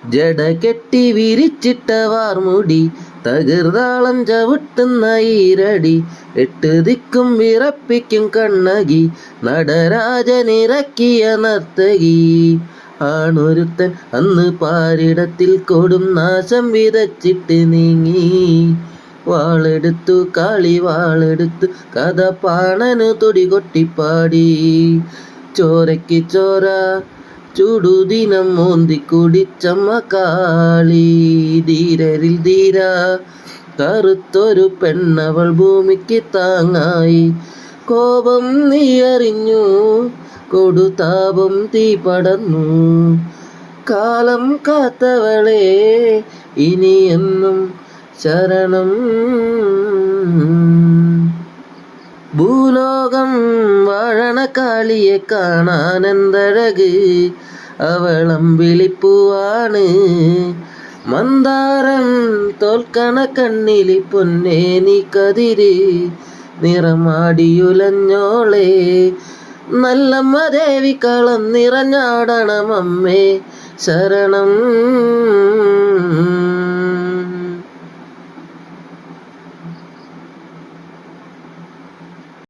ജട കെട്ടി വിരിച്ചിട്ട വാർമുടി തകർതാളം ചവിട്ടുന്ന ഈരടി എട്ട് ദിക്കും വിറപ്പിക്കും കണ്ണകി നടരാജനിറക്കിയ നർത്തകി ആണൊരുത്തൻ അന്ന് പാരിടത്തിൽ കൊടും നാശം വിതച്ചിട്ട് നീങ്ങി വാളെടുത്തു കാളി വാളെടുത്തു കഥ പാണനു തൊടികൊട്ടിപ്പാടി ചോരയ്ക്ക് ചോര ചുടുദിനം മോന്തി കുടിച്ചമ്മ കാളി ധീരരിൽ ധീര കറുത്തൊരു പെണ്ണവൾ ഭൂമിക്ക് താങ്ങായി കോപം നീ അറിഞ്ഞു കൊടുതാപം തീ പടർന്നു കാലം കാത്തവളെ ഇനിയെന്നും ശരണം ഭൂലോകം വാഴണ കാളിയെ കാണാൻ എന്തഴക് അവളം വിളിപ്പുവാണ് മന്ദാരം തോൽക്കണ കണ്ണിലി പൊന്നേ നീ കതിര് നിറമാടിയുലഞ്ഞോളെ നല്ലമ്മ ദേവി കളം നിറഞ്ഞാടണമമ്മേ ശരണം